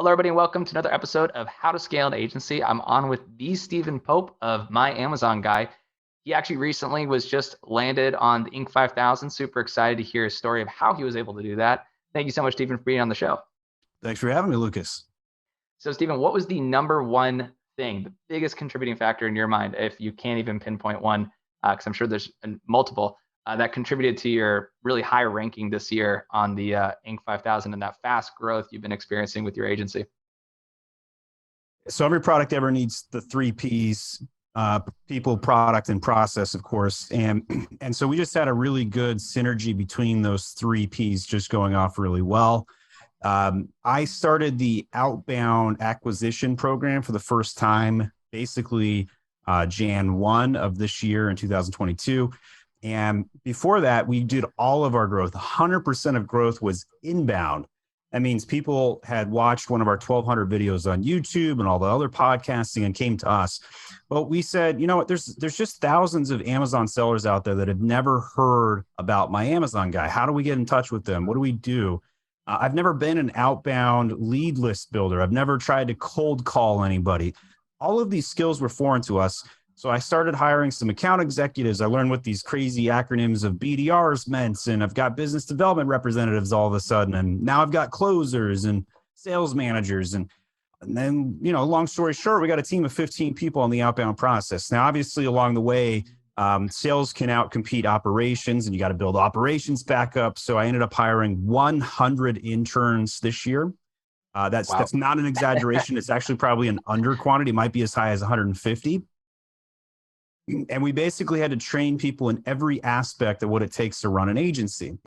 Hello, everybody, and welcome to another episode of How to Scale an Agency. I'm on with the Stephen Pope of My Amazon Guy. He actually recently was just landed on the Inc. 5000. Super excited to hear his story of how he was able to do that. Thank you so much, Stephen, for being on the show. Thanks for having me, Lucas. So, Stephen, what was the number one thing, the biggest contributing factor in your mind, if you can't even pinpoint one, because I'm sure there's multiple, that contributed to your really high ranking this year on the Inc. 5000 and that fast growth you've been experiencing with your agency? So every product ever needs the three Ps, people, product, and process, of course. And so we just had a really good synergy between those three Ps just going off really well. I started the outbound acquisition program for the first time, basically Jan 1 of this year in 2022. And before that, we did all of our growth. 100% of growth was inbound. That means people had watched one of our 1,200 videos on YouTube and all the other podcasting and came to us. But we said, you know what, there's just thousands of Amazon sellers out there that have never heard about My Amazon Guy. How do we get in touch with them? What do we do? I've never been an outbound lead list builder. I've never tried to cold call anybody. All of these skills were foreign to us. So I started hiring some account executives. I learned what these crazy acronyms of BDRs meant, and I've got business development representatives all of a sudden, and now I've got closers and sales managers. And then, long story short, we got a team of 15 people on the outbound process. Now, obviously, along the way, sales can outcompete operations, and you got to build operations back up. So I ended up hiring 100 interns this year. That's not an exaggeration. It's actually probably an under quantity. It might be as high as 150. And we basically had to train people in every aspect of what it takes to run an agency.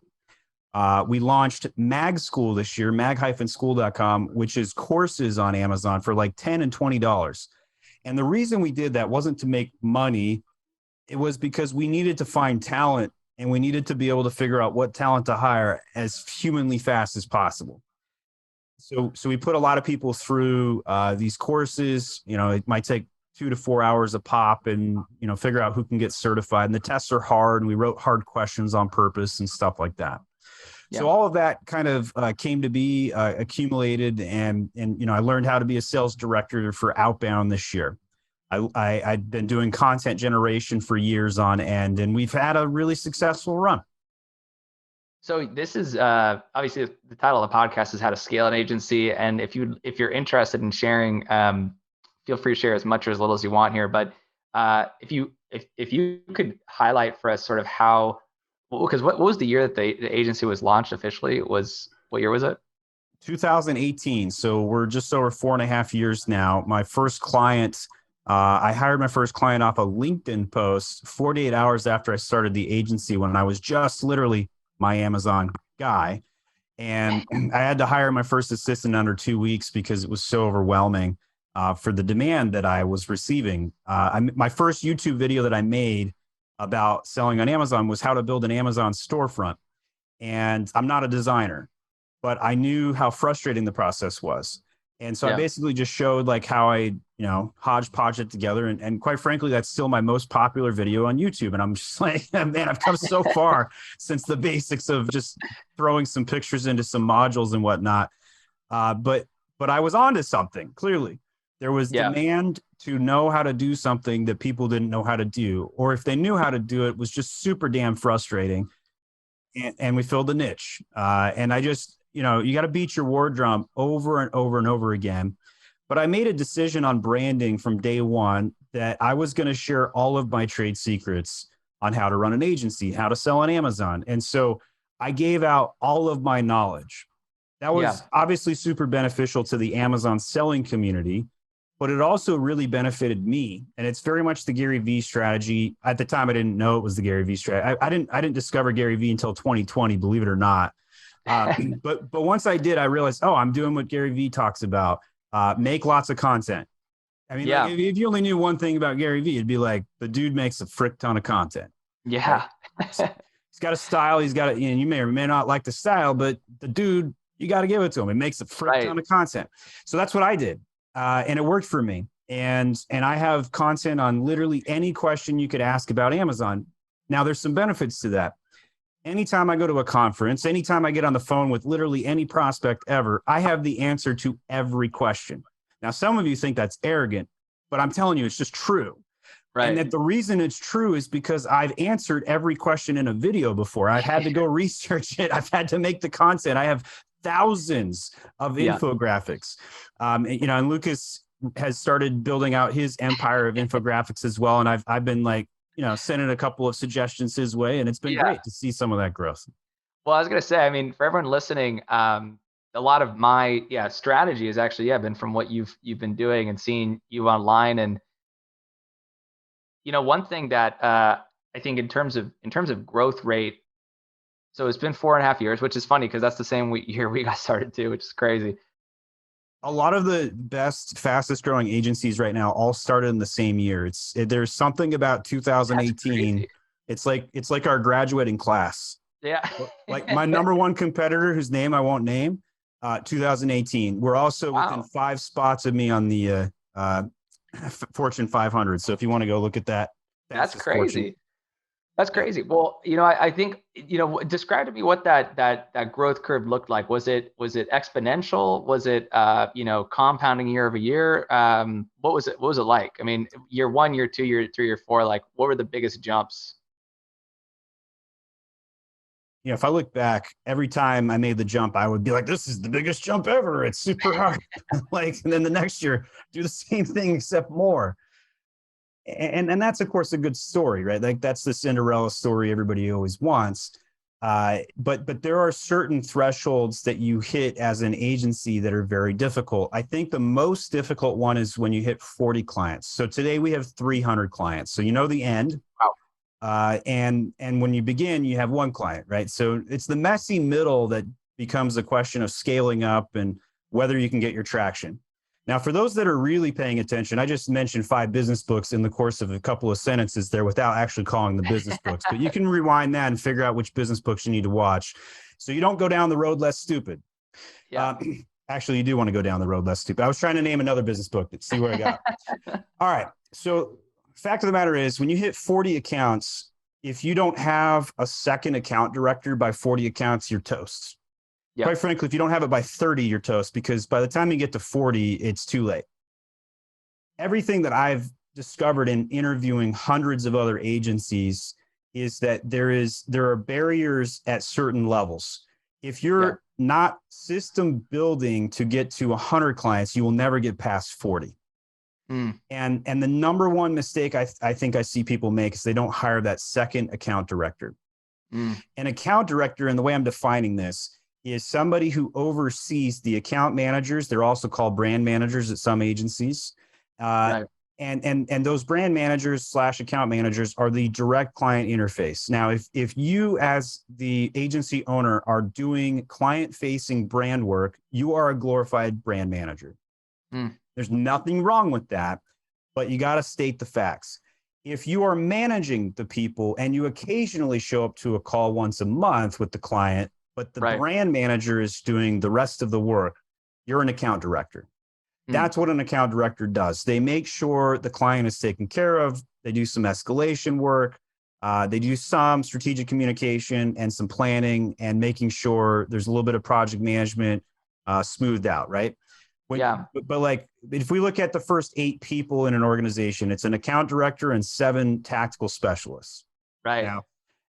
We launched Mag School this year, mag-school.com, which is courses on Amazon for like $10 and $20. And the reason we did that wasn't to make money. It was because we needed to find talent, and we needed to be able to figure out what talent to hire as humanly fast as possible. So we put a lot of people through these courses. It might take 2 to 4 hours a pop, and figure out who can get certified. And the tests are hard, and we wrote hard questions on purpose and stuff like that. Yeah. So all of that kind of came to be accumulated, and I learned how to be a sales director for outbound this year. I'd been doing content generation for years on end, and we've had a really successful run. So this is obviously the title of the podcast is How to Scale an Agency, and if you're interested in sharing, feel free to share as much or as little as you want here. But if you could highlight for us sort of how, because what was the year that the agency was launched officially? What year was it? 2018. So we're just over 4.5 years now. My first client, I hired my first client off a LinkedIn post 48 hours after I started the agency, when I was just literally My Amazon Guy. And I had to hire my first assistant under 2 weeks because it was so overwhelming. For the demand that I was receiving. My first YouTube video that I made about selling on Amazon was how to build an Amazon storefront. And I'm not a designer, but I knew how frustrating the process was. And so I basically just showed like how I, hodgepodge it together. And quite frankly, that's still my most popular video on YouTube. And I'm just like, man, I've come so far since the basics of just throwing some pictures into some modules and whatnot. But I was onto something, clearly. There was demand to know how to do something that people didn't know how to do, or if they knew how to do it, was just super damn frustrating. And we filled the niche. And I just, you got to beat your war drum over and over and over again. But I made a decision on branding from day one that I was going to share all of my trade secrets on how to run an agency, how to sell on Amazon. And so I gave out all of my knowledge. That was obviously super beneficial to the Amazon selling community. But it also really benefited me. And it's very much the Gary Vee strategy. At the time, I didn't know it was the Gary Vee strategy. I didn't discover Gary Vee until 2020, believe it or not. But once I did, I realized, I'm doing what Gary Vee talks about. Make lots of content. I mean, like, if you only knew one thing about Gary Vee, it'd be like, the dude makes a frick ton of content. Yeah. Right? He's got a style. He's got you may or may not like the style, but the dude, you got to give it to him. It makes a frick ton of content. So that's what I did. And it worked for me. And I have content on literally any question you could ask about Amazon. Now, there's some benefits to that. Anytime I go to a conference, anytime I get on the phone with literally any prospect ever, I have the answer to every question. Now, some of you think that's arrogant, but I'm telling you, it's just true. Right. And that the reason it's true is because I've answered every question in a video before. I've had to go research it. I've had to make the content. I have thousands of infographics. And Lucas has started building out his empire of infographics as well. And I've been like, sending a couple of suggestions his way, and it's been great to see some of that growth. Well, I was going to say, I mean, for everyone listening, a lot of my strategy has actually been from what you've been doing and seeing you online. And one thing that I think in terms of growth rate, so it's been 4.5 years, which is funny because that's the same year we got started too, which is crazy. A lot of the best, fastest growing agencies right now all started in the same year. There's something about 2018. It's like our graduating class. Yeah. Like my number one competitor, whose name I won't name, 2018. We're also within 5 spots of me on the Fortune 500. So if you want to go look at that, that's crazy. Fortune. That's crazy. Well, I think, describe to me what that growth curve looked like. Was it exponential? Was it, compounding year over year? What was it like? I mean, year 1, year 2, year 3, year 4, like what were the biggest jumps? If I look back, every time I made the jump, I would be like, this is the biggest jump ever. It's super hard. And then the next year, do the same thing, except more. And that's, of course, a good story, right? Like that's the Cinderella story everybody always wants. But there are certain thresholds that you hit as an agency that are very difficult. I think the most difficult one is when you hit 40 clients. So today we have 300 clients. So the end. Wow. And when you begin, you have 1 client, right? So it's the messy middle that becomes a question of scaling up and whether you can get your traction. Now, for those that are really paying attention, I just mentioned 5 business books in the course of a couple of sentences there without actually calling the business books, but you can rewind that and figure out which business books you need to watch so you don't go down the road less stupid. Yeah. Actually, you do want to go down the road less stupid. I was trying to name another business book to see where I got. All right. So fact of the matter is, when you hit 40 accounts, if you don't have a second account director by 40 accounts, you're toast. Yep. Quite frankly, if you don't have it by 30, you're toast, because by the time you get to 40, it's too late. Everything that I've discovered in interviewing hundreds of other agencies is that there are barriers at certain levels. If you're not system building to get to 100 clients, you will never get past 40. And the number one mistake I think I see people make is they don't hire that second account director. An account director, and the way I'm defining this, is somebody who oversees the account managers. They're also called brand managers at some agencies. Right. And those brand managers / account managers are the direct client interface. Now, if you as the agency owner are doing client-facing brand work, you are a glorified brand manager. There's nothing wrong with that, but you got to state the facts. If you are managing the people and you occasionally show up to a call once a month with the client, but the brand manager is doing the rest of the work, you're an account director. That's what an account director does. They make sure the client is taken care of. They do some escalation work. They do some strategic communication and some planning and making sure there's a little bit of project management smoothed out, right? But like, if we look at the first 8 people in an organization, it's an account director and 7 tactical specialists. Right. Now,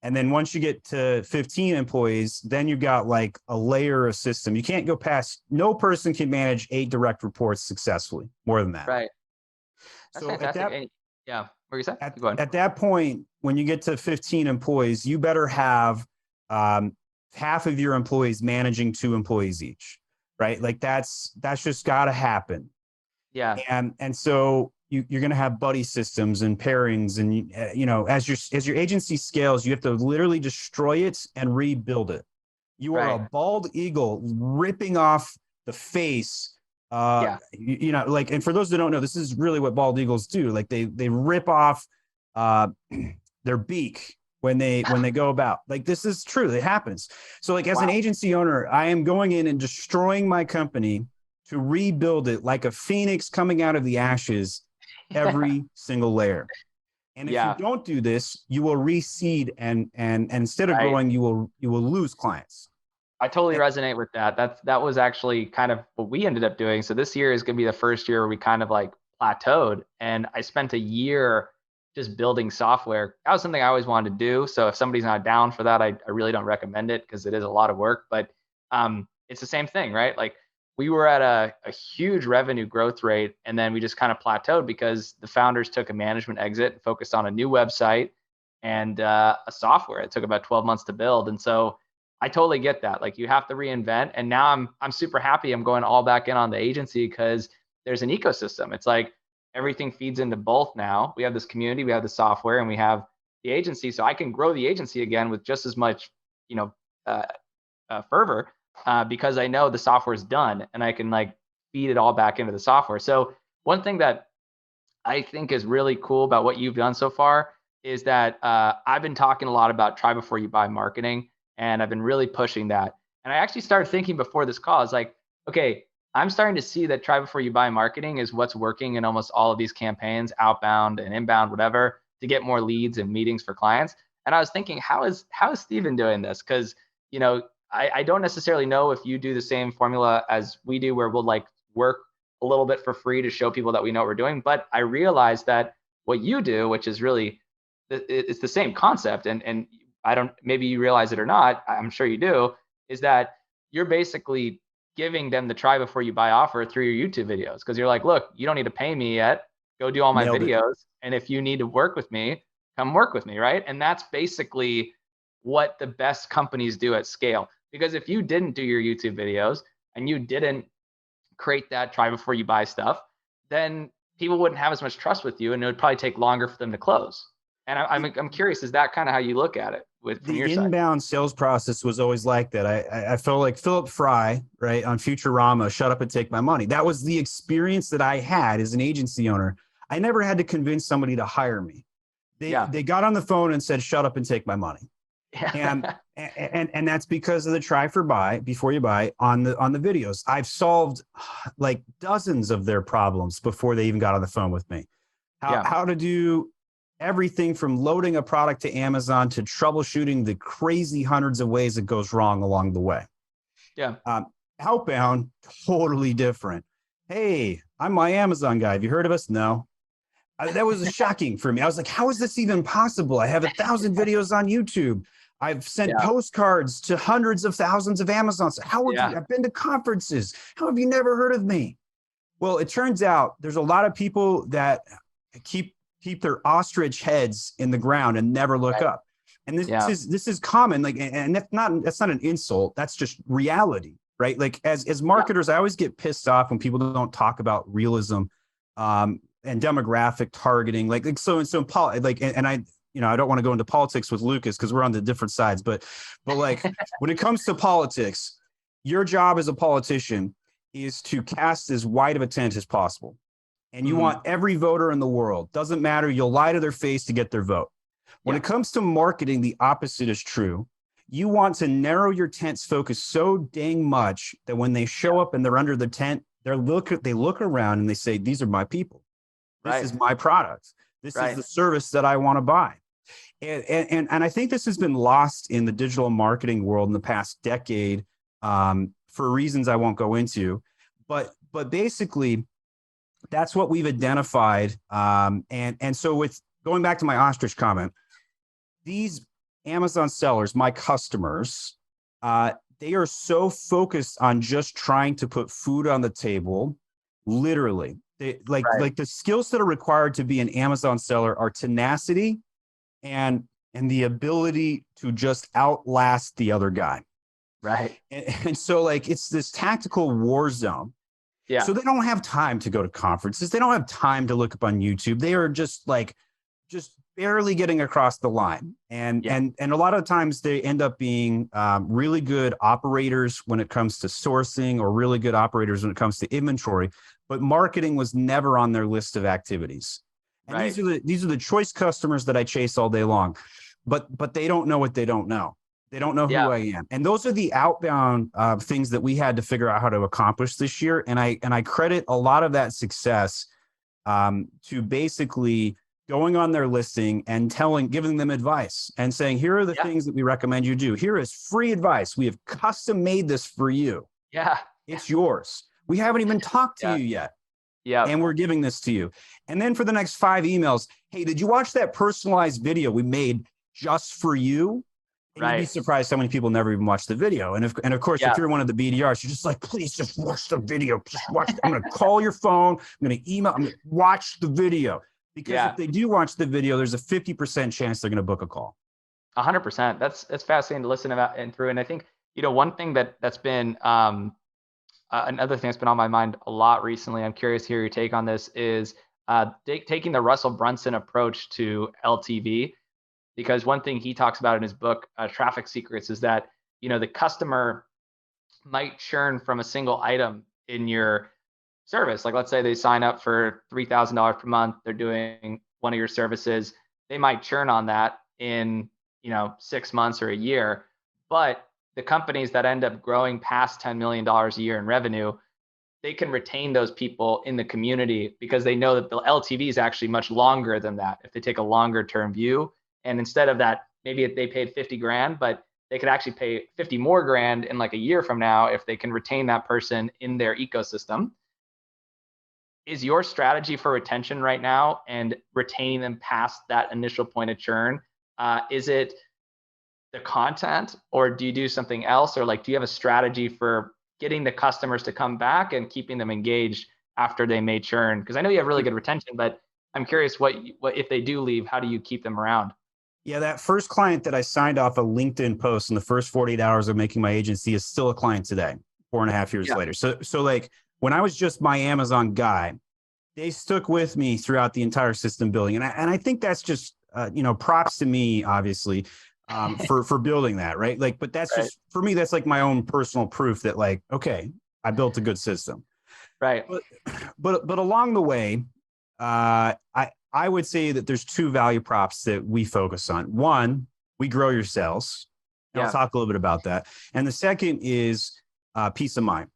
and then once you get to 15 employees, then you've got like a layer of system. You can't go past, no person can manage 8 direct reports successfly, more than that. Right. That's so fantastic. What were you saying? At that point, when you get to 15 employees, you better have half of your employees managing 2 employees each, right? Like that's just got to happen. Yeah. And so you're going to have buddy systems and pairings, and as your agency scales, you have to literally destroy it and rebuild it. You are a bald eagle ripping off the face. And for those that don't know, this is really what bald eagles do. Like they rip off their beak when they go about. Like this is true. It happens. So like as an agency owner, I am going in and destroying my company to rebuild it like a phoenix coming out of the ashes. Every single layer. And if you Yeah. don't do this, you will reseed and instead of Right. growing, you will lose clients. I totally resonate with that. That was actually kind of what we ended up doing. So this year is going to be the first year where we kind of like plateaued, and I spent a year just building software. That was something I always wanted to do. So if somebody's not down for that, I really don't recommend it because it is a lot of work. But it's the same thing, right? Like we were at a huge revenue growth rate, and then we just kind of plateaued because the founders took a management exit and focused on a new website and a software. It took about 12 months to build, and so I totally get that. Like you have to reinvent. And now I'm super happy. I'm going all back in on the agency because there's an ecosystem. It's like everything feeds into both now. We have this community, we have the software, and we have the agency. So I can grow the agency again with just as much, you know, fervor because I know the software is done and I can like feed it all back into the software. So one thing that I think is really cool about what you've done so far is that I've been talking a lot about try before you buy marketing, and I've been really pushing that. And I actually started thinking before this call, I was like, okay, I'm starting to see that try before you buy marketing is what's working in almost all of these campaigns, outbound and inbound, whatever, to get more leads and meetings for clients. And I was thinking, how is Steven doing this? Because I don't necessarily know if you do the same formula as we do, where we'll like work a little bit for free to show people that we know what we're doing. But I realized that what you do, which is really, it's the same concept, and I don't, maybe you realize it or not, I'm sure you do, is that you're basically giving them the try before you buy offer through your YouTube videos. Because you're like, look, you don't need to pay me yet. Go do all my Nailed it. videos. And if you need to work with me, come work with me, right? And that's basically what the best companies do at scale. Because if you didn't do your YouTube videos and you didn't create that try before you buy stuff, then people wouldn't have as much trust with you, and it would probably take longer for them to close. And I'm curious, is that kind of how you look at it from your The side? inbound sales process was always like that. I felt like Philip Fry, right, on Futurama, shut up and take my money. That was the experience that I had as an agency owner. I never had to convince somebody to hire me. They got on the phone and said, shut up and take my money. Yeah. And that's because of the try for buy before you buy on the videos. I've solved like dozens of their problems before they even got on the phone with me. How to do everything from loading a product to Amazon to troubleshooting the crazy hundreds of ways it goes wrong along the way. Yeah. Outbound, totally different. Hey, I'm my Amazon guy. Have you heard of us? No. That was shocking for me. I was like, how is this even possible? I have 1,000 videos on YouTube. I've sent postcards to hundreds of thousands of Amazons. How have you? I've been to conferences. How have you never heard of me? Well, it turns out there's a lot of people that keep their ostrich heads in the ground and never look up. And this is common. Like, and that's not an insult. That's just reality, right? Like as marketers, I always get pissed off when people don't talk about realism and demographic targeting. Like I don't want to go into politics with Lucas because we're on the different sides, but like when it comes to politics, your job as a politician is to cast as wide of a tent as possible. And you want every voter in the world. Doesn't matter. You'll lie to their face to get their vote. When it comes to marketing, the opposite is true. You want to narrow your tent's focus so dang much that when they show up and they're under the tent, they look around and they say, these are my people. This is my product. This is the service that I want to buy. And I think this has been lost in the digital marketing world in the past decade for reasons I won't go into. But basically, that's what we've identified. And so with going back to my ostrich comment, these Amazon sellers, my customers, they are so focused on just trying to put food on the table, literally. Like the skills that are required to be an Amazon seller are tenacity and the ability to just outlast the other guy. Right. And so like it's this tactical war zone. Yeah. So they don't have time to go to conferences. They don't have time to look up on YouTube. They are just barely getting across the line. And a lot of times they end up being really good operators when it comes to sourcing or really good operators when it comes to inventory. But marketing was never on their list of activities. And these are the choice customers that I chase all day long. But they don't know what they don't know. They don't know who I am. And those are the outbound things that we had to figure out how to accomplish this year. And I credit a lot of that success to basically going on their listing and giving them advice and saying, here are the things that we recommend you do. Here is free advice. We have custom made this for you. Yeah. It's yours. We haven't even talked to you yet. Yeah. And we're giving this to you. And then for the next 5 emails, hey, did you watch that personalized video we made just for you? And you'd be surprised how many people never even watch the video. And of course, if you're one of the BDRs, you're just like, please just watch the video. Just watch. I'm going to call your phone. I'm going to email. I'm going to watch the video. Because if they do watch the video, there's a 50% chance they're going to book a call. 100%. That's fascinating to listen about and through. And I think, one thing that's been another thing that's been on my mind a lot recently, I'm curious to hear your take on this, is taking the Russell Brunson approach to LTV. Because one thing he talks about in his book, Traffic Secrets, is that, the customer might churn from a single item in your service. Like, let's say they sign up for $3,000 per month. They're doing one of your services. They might churn on that in, 6 months or a year. But the companies that end up growing past $10 million a year in revenue, they can retain those people in the community because they know that the LTV is actually much longer than that if they take a longer term view. And instead of that, maybe they paid 50 grand, but they could actually pay 50 more grand in like a year from now if they can retain that person in their ecosystem. Is your strategy for retention right now and retaining them past that initial point of churn, is it the content, or do you do something else? Or do you have a strategy for getting the customers to come back and keeping them engaged after they may churn? Because I know you have really good retention, but I'm curious what if they do leave, how do you keep them around? Yeah, that first client that I signed off a LinkedIn post in the first 48 hours of making my agency is still a client today, 4.5 years later. So when I was just my Amazon guy, they stuck with me throughout the entire system building. And I think that's just, props to me, obviously, for building that, right? But that's just, for me, that's like my own personal proof that okay, I built a good system. Right. But along the way, I would say that there's 2 value props that we focus on. One, we grow your sales. And I'll talk a little bit about that. And the second is peace of mind.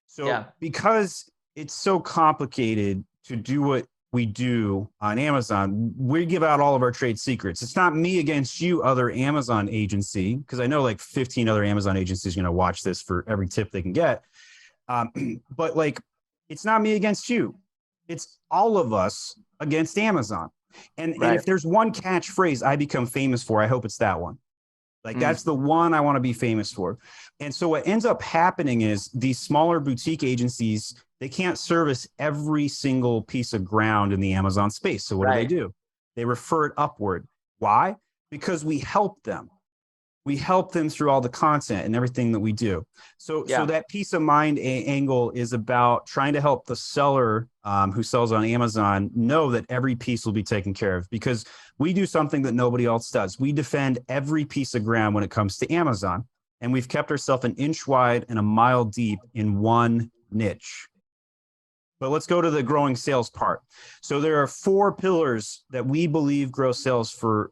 So because it's so complicated to do what we do on Amazon, we give out all of our trade secrets. It's not me against you, other Amazon agency, because I know 15 other Amazon agencies are going to watch this for every tip they can get. But it's not me against you. It's all of us against Amazon. And if there's one catchphrase I become famous for, I hope it's that one. That's the one I want to be famous for. And so what ends up happening is these smaller boutique agencies, they can't service every single piece of ground in the Amazon space. So what do? They refer it upward. Why? Because we help them. We help them through all the content and everything that we do. So that peace of mind angle is about trying to help the seller who sells on Amazon know that every piece will be taken care of, because we do something that nobody else does. We defend every piece of ground when it comes to Amazon, and we've kept ourselves an inch wide and a mile deep in one niche. But let's go to the growing sales part. So there are 4 pillars that we believe grow sales for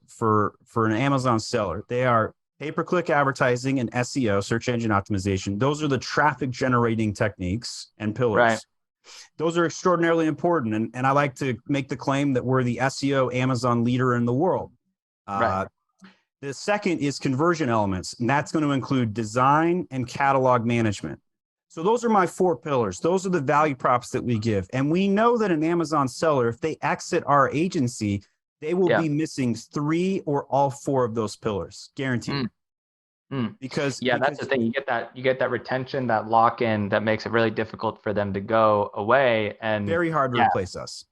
an Amazon seller. They are pay-per-click advertising and SEO, search engine optimization. Those are the traffic generating techniques and pillars. Right. Those are extraordinarily important. And I like to make the claim that we're the SEO Amazon leader in the world. Right. The second is conversion elements, and that's going to include design and catalog management. So those are my 4 pillars. Those are the value props that we give. And we know that an Amazon seller, if they exit our agency, they will be missing 3 or all 4 of those pillars, guaranteed. Because that's the thing. You get that retention, that lock-in that makes it really difficult for them to go away, and very hard to replace us.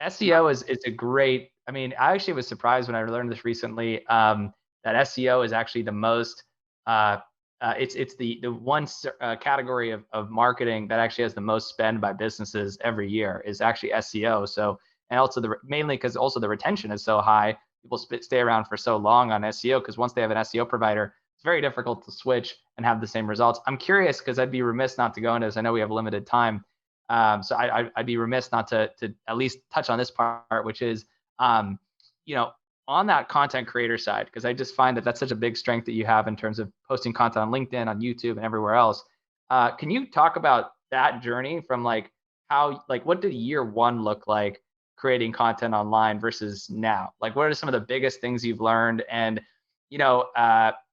SEO is a great. I mean, I actually was surprised when I learned this recently, that SEO is actually the most. It's the one category of marketing that actually has the most spend by businesses every year is actually SEO. So. And also mainly because also the retention is so high, people stay around for so long on SEO, because once they have an SEO provider, it's very difficult to switch and have the same results. I'm curious, because I'd be remiss not to go into this. I know we have limited time. So I'd be remiss not to at least touch on this part, which is, on that content creator side, because I just find that that's such a big strength that you have in terms of posting content on LinkedIn, on YouTube, and everywhere else. Can you talk about that journey from how what did year 1 look like? creating content online versus now? Like, what are some of the biggest things you've learned? And,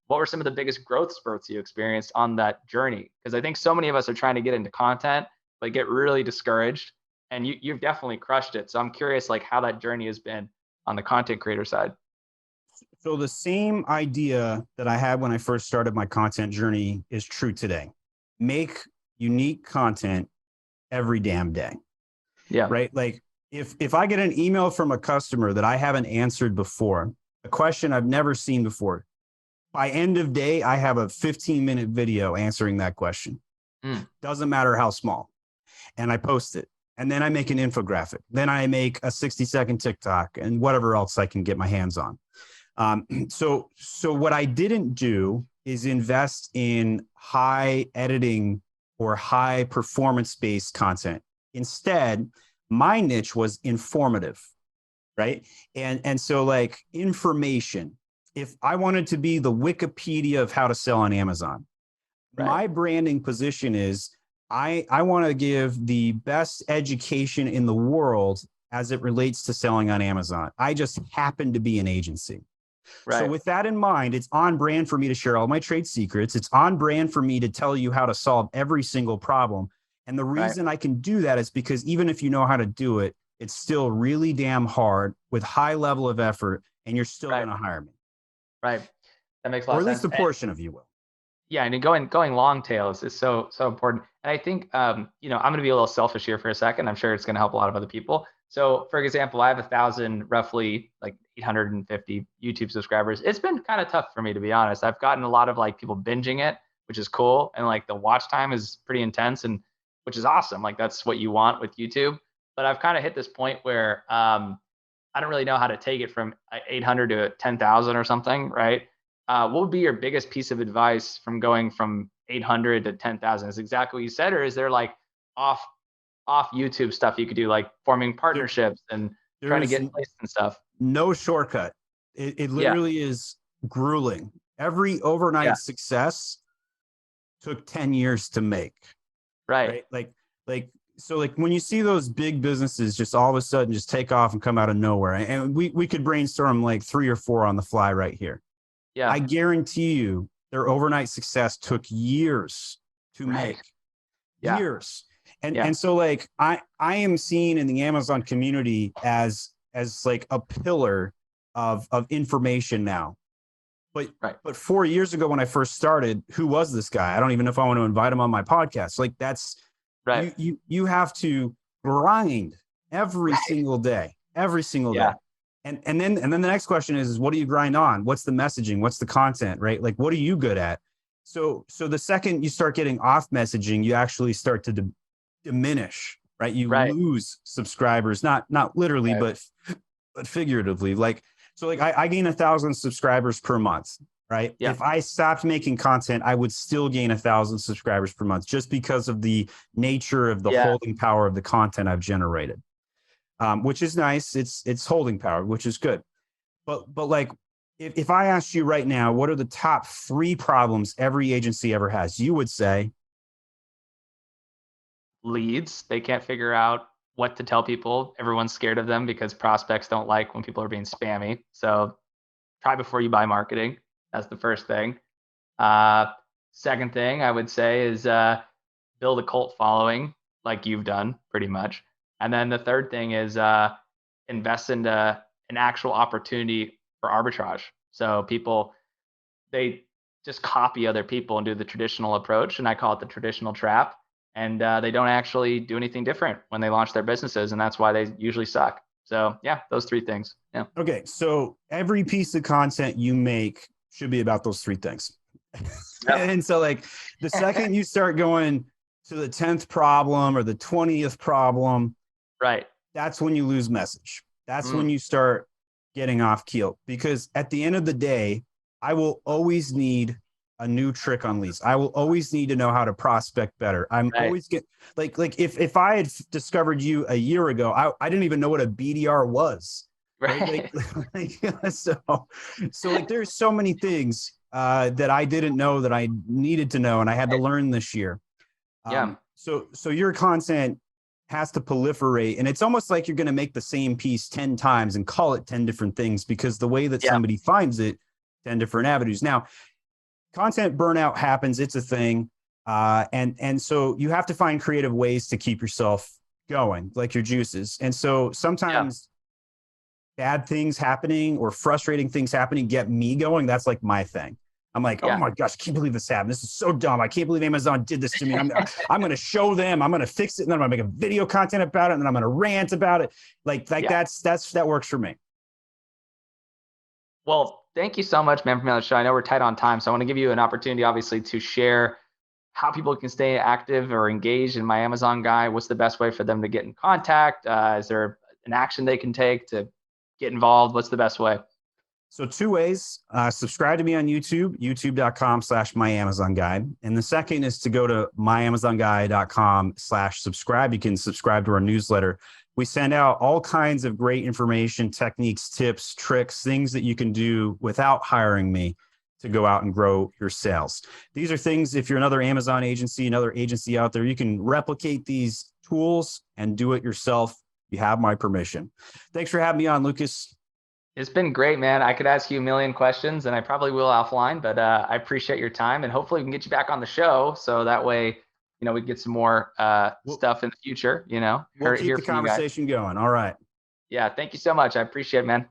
what were some of the biggest growth spurts you experienced on that journey? Because I think so many of us are trying to get into content, but get really discouraged. And you've definitely crushed it. So I'm curious, like, how that journey has been on the content creator side. So the same idea that I had when I first started my content journey is true today. Make unique content every damn day. Yeah. Right. Like if I get an email from a customer that I haven't answered before, a question I've never seen before, by end of day, I have a 15-minute video answering that question. Doesn't matter how small. And I post it. And then I make an infographic. Then I make a 60-second TikTok and whatever else I can get my hands on. So what I didn't do is invest in high editing or high performance-based content. Instead, my niche was informative, right? And so like information, if I wanted to be the Wikipedia of how to sell on Amazon, right, my branding position is I want to give the best education in the world as it relates to selling on Amazon. I just happen to be an agency. Right. So with that in mind, it's on brand for me to share all my trade secrets. It's on brand for me to tell you how to solve every single problem. And the reason I can do that is because even if you know how to do it, it's still really damn hard with high level of effort, and you're still going to hire me. Right. That makes a lot of sense. Or at least a portion of you will. Yeah, and going long tails is so important. And I think I'm going to be a little selfish here for a second. I'm sure it's going to help a lot of other people. So, for example, I have 1,000, roughly like 850 YouTube subscribers. It's been kind of tough for me, to be honest. I've gotten a lot of like people binging it, which is cool, and like the watch time is pretty intense, and which is awesome. Like that's what you want with YouTube. But I've kind of hit this point where I don't really know how to take it from 800 to 10,000 or something, right? What would be your biggest piece of advice from going from 800 to 10,000? Is exactly what you said, or is there like off YouTube stuff you could do, like forming partnerships and trying to get placed and stuff? No shortcut. It literally is grueling. Every overnight success took 10 years to make. Right? So like when you see those big businesses just all of a sudden just take off and come out of nowhere, and we could brainstorm like 3 or 4 on the fly right here. Yeah. I guarantee you their overnight success took years to make. Years. And so like I am seen in the Amazon community as like a pillar of information now. But 4 years ago when I first started, who was this guy? I don't even know if I want to invite him on my podcast. Like that's you have to grind every single day. And then the next question is what do you grind on? What's the messaging? What's the content, right? Like, what are you good at? So the second you start getting off messaging, you actually start to diminish, right? You lose subscribers, not literally, but figuratively. Like, so like I gain 1,000 subscribers per month, right? Yeah. If I stopped making content, I would still gain 1,000 subscribers per month just because of the nature of the holding power of the content I've generated. Which is nice. It's holding power, which is good. But like, if I asked you right now, what are the top 3 problems every agency ever has? You would say leads. They can't figure out what to tell people. Everyone's scared of them because prospects don't like when people are being spammy. So try before you buy marketing. That's the first thing. Second thing I would say is build a cult following like you've done pretty much. And then the third thing is invest into an actual opportunity for arbitrage. So people, they just copy other people and do the traditional approach, and I call it the traditional trap. And they don't actually do anything different when they launch their businesses, and that's why they usually suck. So yeah, those 3 things. Yeah. Okay, so every piece of content you make should be about those 3 things. And so like the second you start going to the 10th problem or the 20th problem, that's when you lose message. That's when you start getting off keel, because at the end of the day, I will always need a new trick on leads. I will always need to know how to prospect better. I'm always like if I had discovered you a year ago, I didn't even know what a BDR was. Right. So like there's so many things that I didn't know that I needed to know, and I had to learn this year. So your content has to proliferate. And it's almost like you're going to make the same piece 10 times and call it 10 different things, because the way that somebody finds it, 10 different avenues. Now, content burnout happens. It's a thing. And so you have to find creative ways to keep yourself going, like your juices. And so sometimes bad things happening or frustrating things happening get me going. That's like my thing. I'm like, oh my gosh, I can't believe this happened. This is so dumb. I can't believe Amazon did this to me. I'm going to show them. I'm going to fix it. And then I'm going to make a video content about it. And then I'm going to rant about it. That works for me. Well, thank you so much, man, for being on the show. I know we're tight on time, so I want to give you an opportunity, obviously, to share how people can stay active or engaged in My Amazon Guy. What's the best way for them to get in contact? Is there an action they can take to get involved? What's the best way? So 2 ways. Subscribe to me on YouTube, youtube.com/myamazonguide. And the second is to go to myamazonguide.com/subscribe. You can subscribe to our newsletter. We send out all kinds of great information, techniques, tips, tricks, things that you can do without hiring me to go out and grow your sales. These are things, if you're another Amazon agency, another agency out there, you can replicate these tools and do it yourself. You have my permission. Thanks for having me on, Lucas. It's been great, man. I could ask you a million questions, and I probably will offline, but I appreciate your time, and hopefully we can get you back on the show, so that way, we get some more stuff in the future. We'll keep the conversation going. All right. Yeah, thank you so much. I appreciate it, man.